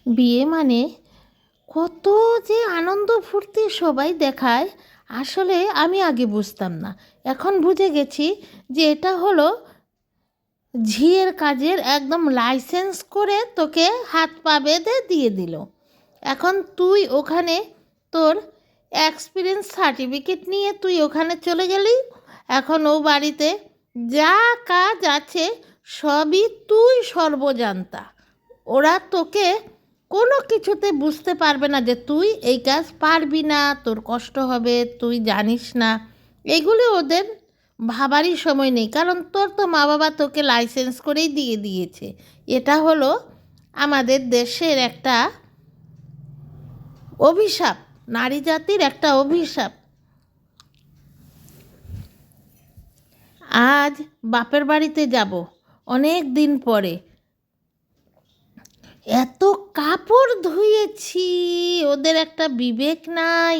বিয়ে মানে কত যে আনন্দ ফুর্তি সবাই দেখায়, আসলে আমি আগে বুঝতাম না। এখন বুঝে গেছি যে এটা হলো ঝিয়ের কাজের একদম লাইসেন্স করে তোকে হাত পা বেঁধে দিয়ে দিল। এখন তুই ওখানে তোর এক্সপিরিয়েন্স সার্টিফিকেট নিয়ে তুই ওখানে চলে গেলি। এখন ও বাড়িতে যা কাজ আছে সবই তুই সর্বজান্তা। ওরা তোকে কোনো কিছুতে বুঝতে পারবে না যে তুই এই কাজ পারবি না, তোর কষ্ট হবে, তুই জানিস না। এগুলি ওদের ভাবারই সময় নেই, কারণ তোর তো মা বাবা তোকে লাইসেন্স করেই দিয়ে দিয়েছে। এটা হলো আমাদের দেশের একটা অভিশাপ, নারী জাতির একটা অভিশাপ। আজ বাপের বাড়িতে যাব অনেক দিন পরে, এত কাপড় ধুয়েছি, ওদের একটা বিবেক নাই।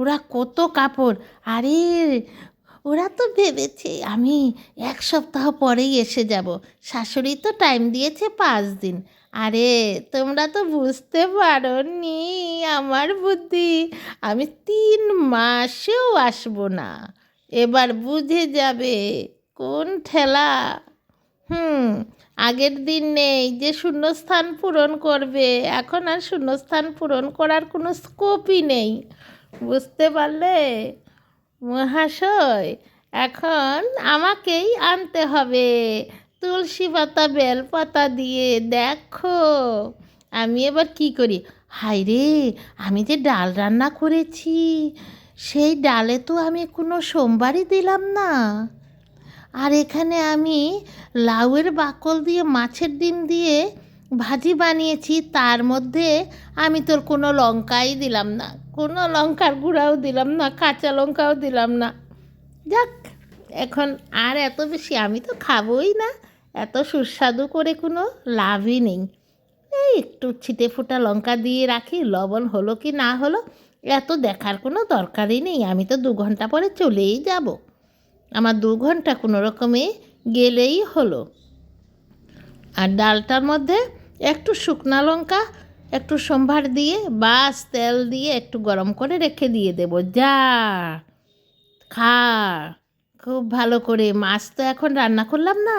ওরা কত কাপড়, আরে ওরা তো ভেবেছে আমি 1 সপ্তাহ পরেই এসে যাব, শাশুড়ি তো টাইম দিয়েছে 5 দিন। আরে তোমরা তো বুঝতে পারোনি আমার বুদ্ধি, আমি 3 মাসেও আসবো না। এবার বুঝে যাবে কোন ঠেলা। হুম, আগের দিন নেই যে শূন্যস্থান পূরণ করবে, এখন আর শূন্যস্থান পূরণ করার কোনো স্কোপই নেই, বুঝতে পারলে মহাশয়? এখন আমাকেই আনতে হবে তুলসী পাতা বেল পাতা দিয়ে। দেখো আমি এবার কি করি। হায় রে, আমি যে ডাল রান্না করেছি, সেই ডালে তো আমি কোনো সোমবারই দিলাম না। আর এখানে আমি লাউয়ের বাকল দিয়ে মাছের ডিম দিয়ে ভাজি বানিয়েছি, তার মধ্যে আমি তোর কোনো লঙ্কাই দিলাম না, কোনো লঙ্কার গুঁড়াও দিলাম না, কাঁচা লঙ্কাও দিলাম না। যাক, এখন আর এত বেশি আমি তো খাবোই না, এত সুস্বাদু করে কোনো লাভই নেই। এই একটু ছিটে ফোটা লঙ্কা দিয়ে রাখি, লবণ হলো কি না হলো এত দেখার কোনো দরকারই নেই, আমি তো 2 ঘন্টা পরে চলেই যাব। আমার 2 ঘন্টা কোনো রকমে গেলেই হলো। আর ডালটার মধ্যে একটু শুকনা লঙ্কা, একটু সম্ভার দিয়ে বাস তেল দিয়ে একটু গরম করে রেখে দিয়ে দেবো। যা খা খুব ভালো করে। মাছ তো এখন রান্না করলাম না,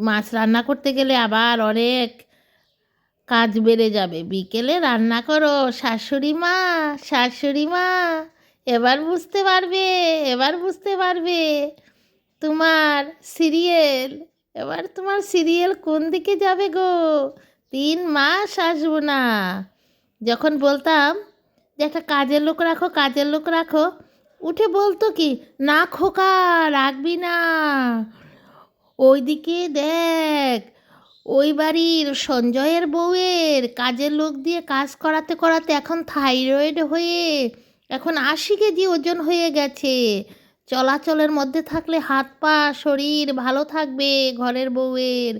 মাছ রান্না করতে গেলে আবার অনেক কাজ বেড়ে যাবে। বিকেলে রান্না করো শাশুড়ি মা, শাশুড়ি মা। এবার বুঝতে পারবে, এবার বুঝতে পারবে তোমার সিরিয়াল, এবার তোমার সিরিয়াল কোন দিকে যাবে গো। 3 মাস আসবো না। যখন বলতাম যে একটা কাজের লোক রাখো, কাজের লোক রাখো, উঠে বলতো কি, না খোকা রাখবি না, ওইদিকে দেখ ওই বাড়ির সঞ্জয়ের বউয়ের কাজের লোক দিয়ে কাজ করাতে করাতে এখন থাইরয়েড হয়ে এখন 80 কেজি ওজন হয়ে গেছে। চলাচলের মধ্যে থাকলে হাত পা শরীর ভালো থাকবে ঘরের বউয়ের,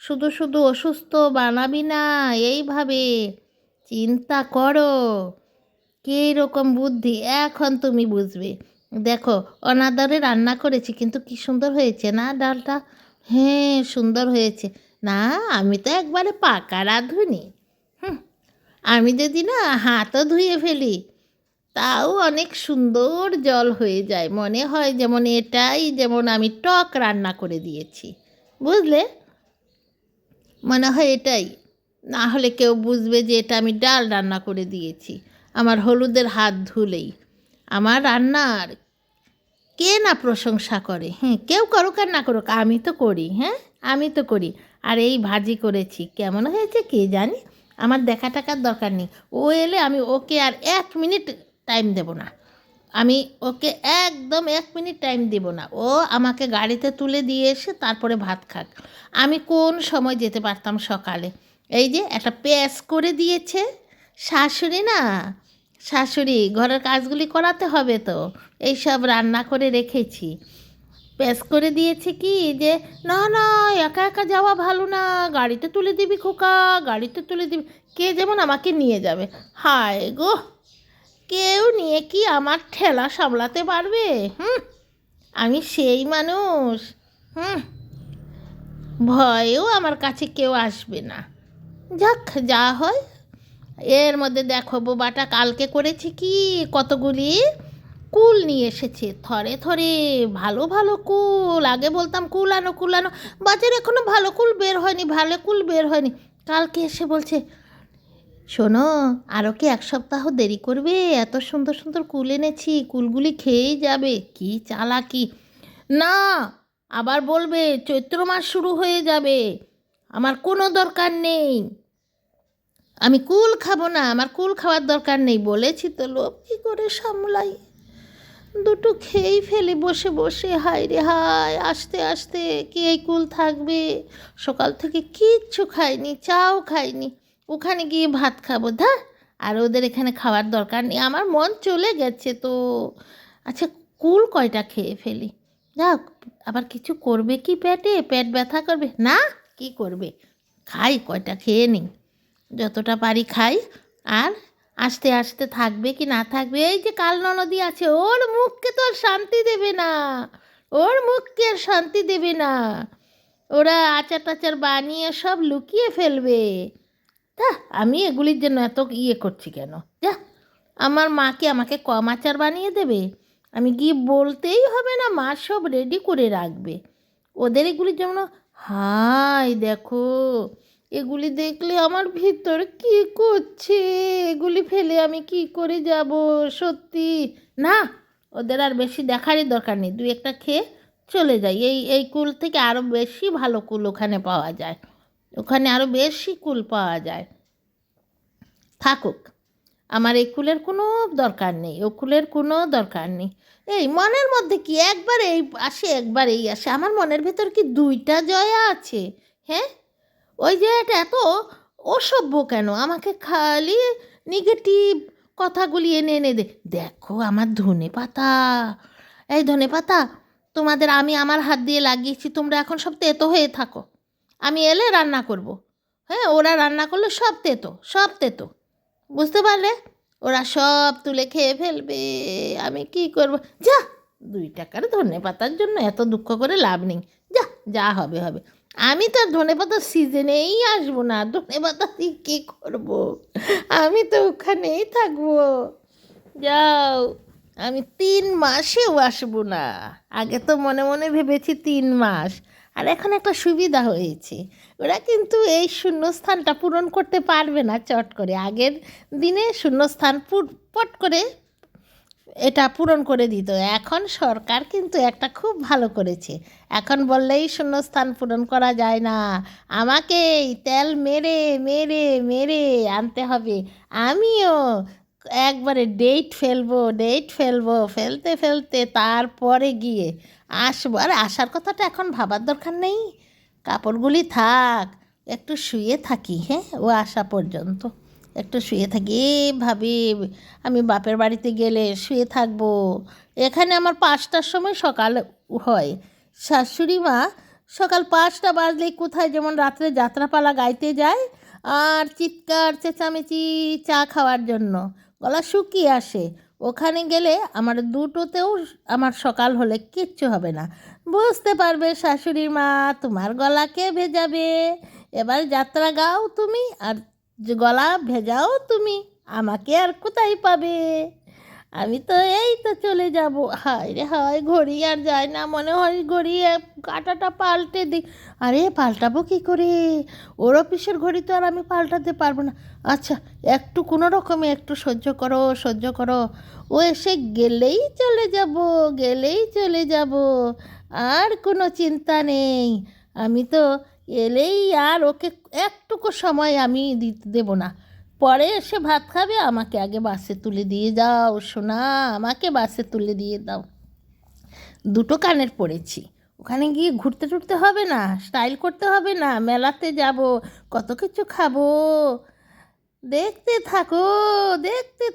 শুধু শুধু অসুস্থ বানাবি না। এইভাবে চিন্তা করো কী রকম বুদ্ধি, এখন তুমি বুঝবে। দেখো অনাদরে রান্না করেছি কিন্তু কি সুন্দর হয়েছে না ডালটা। হ্যাঁ সুন্দর হয়েছে না, আমি তো একবারে পাকা রাঁধুনি। হুম, আমি যদি না হাতও ধুয়ে ফেলি তাও অনেক সুন্দর জল হয়ে যায়, মনে হয় যেমন এটাই যেমন আমি টক রান্না করে দিয়েছি, বুঝলে? মনে হয় এটাই, না হলে কেউ বুঝবে যে এটা আমি ডাল রান্না করে দিয়েছি আমার হলুদের হাত ধুলেই। আমার রান্নার কে না প্রশংসা করে, হ্যাঁ কেউ করুক আর না করুক আমি তো করি, হ্যাঁ আমি তো করি। আর এই ভাজি করেছি কেমন হয়েছে কে জানি, আমার দেখা টাকার দরকার নেই। ও এলে আমি ওকে আর 1 মিনিট টাইম দেব না, আমি ওকে একদম 1 মিনিট টাইম দেব না। ও আমাকে গাড়িতে তুলে দিয়ে এসে তারপরে ভাত খাক। আমি কোন সময় যেতে পারতাম সকালে। এই যে একটা প্যাঁচ করে দিয়েছে শাশুড়ি না, শাশুড়ি ঘরের কাজগুলি করাতে হবে তো, এই সব রান্না করে রেখেছি। প্যাঁচ করে দিয়েছে কি যে না না একা একা যাওয়া ভালো না, গাড়িতে তুলে দিবি খোকা, গাড়িতে তুলে দিবি। কে যেমন আমাকে নিয়ে যাবে। হায় গো, কেউ নিয়ে কি আমার ঠেলা সামলাতে পারবে? হুম, আমি সেই মানুষ। হুম, ভয়েও আমার কাছে কেউ আসবে না। যাক যা হয়, এর মধ্যে দেখো বোবাটা কালকে করেছে কি, কতগুলি কুল নিয়ে এসেছে থরে থরে, ভালো ভালো কুল। আগে বলতাম কুল আনো কুল আনো, বাজারে এখনো ভালো কুল বের হয়নি, ভালো কুল বের হয়নি। কালকে এসে বলছে, শোনো আরও কি এক সপ্তাহ দেরি করবে, এত সুন্দর সুন্দর কুল এনেছি, কুলগুলি খেয়েই যাবে। কি চালাকি! না, আবার বলবে চৈত্র মাস শুরু হয়ে যাবে, আমার কোনো দরকার নেই, আমি কুল খাবো না, আমার কুল খাওয়ার দরকার নেই। বলেছি তো, লোভ কী করে সামলাই, দুটো খেয়েই ফেলি বসে বসে। হায় রে হায়, আস্তে আস্তে কি এই কুল থাকবে? সকাল থেকে কিচ্ছু খাইনি, চাও খাইনি, ওখানে গিয়ে ভাত খাবো। ধা, আর ওদের এখানে খাওয়ার দরকার নেই, আমার মন চলে গেছে তো। আচ্ছা, কুল কয়টা খেয়ে ফেলি, যাক। আবার কিছু করবে কি পেটে? পেট ব্যথা করবে না, কি করবে? খাই, কয়টা খেয়ে নিই, যতটা পারি খাই। আর আস্তে আস্তে থাকবে কি না থাকবে, এই যে কাল ননদি আছে, ওর মুখকে তো আর শান্তি দেবে না, ওর মুখকে আর শান্তি দেবে না। ওরা আচার টাচার বানিয়ে সব লুকিয়ে ফেলবে। তা আমি এগুলির জন্য এত করছি কেন? যা, আমার মাকে আমাকে কম আচার বানিয়ে দেবে, আমি গিয়ে বলতেই হবে না, মা সব রেডি করে রাখবে। ওদের এগুলির জন্য, হাই দেখো, এগুলি দেখলে আমার ভিতর কি করছে, এগুলি ফেলে আমি কি করে যাব সত্যি। না, ওদের আর বেশি দেখারই দরকার নেই, দুই একটা খেয়ে চলে যাই। এই কুল থেকে আরও বেশি ভালো কুল ওখানে পাওয়া যায়, ওখানে আরও বেশি কুল পাওয়া যায়। থাকুক, আমার এই কুলের কোনো দরকার নেই, ও কুলের কোনো দরকার নেই। এই মনের মধ্যে কি একবার এই আসে একবার এই আসে, আমার মনের ভেতর কি দুইটা জয়া আছে? হ্যাঁ, ওই জয়াটা এত অসভ্য কেন? আমাকে খালি নেগেটিভ কথাগুলি এনে এনে দেখো আমার ধনেপাতা, এই ধনেপাতা তোমাদের আমি আমার হাত দিয়ে লাগিয়েছি, তোমরা এখন সব তেতো হয়ে থাকো, আমি এলে রান্না করব। হ্যাঁ, ওরা রান্না করলে সব তেতো, সব তেতো, বুঝতে পারলে? ওরা সব তুলে খেয়ে ফেলবে, আমি কি করব? যা, 2 টাকার ধনেপাতার জন্য এত দুঃখ করে লাভ নেই, যা, যা হবে হবে। আমি তো আর ধনেপাতার সিজনেই আসবো না, ধনেপাতা দিয়ে কী করবো? আমি তো ওখানেই থাকবো। যাও, আমি 3 মাসেও আসবো না। আগে তো মনে মনে ভেবেছি 3 মাস, আর এখন একটা সুবিধা হয়েছে, ওরা কিন্তু এই শূন্যস্থানটা পূরণ করতে পারবে না চট করে। আগের দিনে শূন্যস্থান পট করে এটা পূরণ করে দিত। এখন সরকার কিন্তু একটা খুব ভালো করেছে, এখন বললেই শূন্যস্থান পূরণ করা যায় না, আমাকেই তেল মেরে মেরে মেরে আনতে হবে। আমিও একবারে ডেট ফেলবো, ফেলতে ফেলতে তারপরে গিয়ে আসবো। আর আসার কথাটা এখন ভাবার দরকার নেই, কাপড়গুলি থাক, একটু শুয়ে থাকি। হ্যাঁ, ও আসা পর্যন্ত একটু শুয়ে থাকি, এভাবে আমি বাপের বাড়িতে গেলে শুয়ে থাকবো। এখানে আমার 5টার সময় সকাল হয়, শাশুড়ি মা সকাল 5টা বাজলেই কোথায় যেমন রাত্রে যাত্রাপালা গাইতে যায়, আর চিৎকার চেঁচামেচি চা খাওয়ার জন্য গলা শুকিয়ে আসে। ওখানে গেলে আমার 2টোতেও আমার সকাল হলে কিচ্ছু হবে না। বুঝতে পারবে শাশুড়ি মা, তোমার গলা কে ভেজাবে? এবার যাত্রা গাও তুমি, আর গলা ভেজাও তুমি, আমাকে আর কোথায় পাবে? আমি তো এই তো চলে যাব। হায় রে হায়, ঘড়ি আর যায় না, মনে হয় ঘড়ি কাঁটাটা পাল্টে দিই। আরে পাল্টাবো কী করে? ওর অফিসের ঘড়ি তো আর আমি পাল্টাতে পারবো না। আচ্ছা, একটু কোনো রকমে একটু সহ্য করো, সহ্য করো, ও এসে গেলেই চলে যাব, গেলেই চলে যাব, আর কোনো চিন্তা নেই। আমি তো এলেই আর ওকে একটুকু সময় আমি দেবো না। পরে এসে ভাত খাবে, আমাকে আগে বাসে তুলে দিয়ে যাও সোনা, আমাকে বাসে তুলে দিয়ে দাও। 2টো কানের পড়েছি, ওখানে গিয়ে ঘুরতে টুরতে হবে না, স্টাইল করতে হবে না, মেলাতে যাব, কত কিছু খাবো। দেখতে থাকো, দেখতে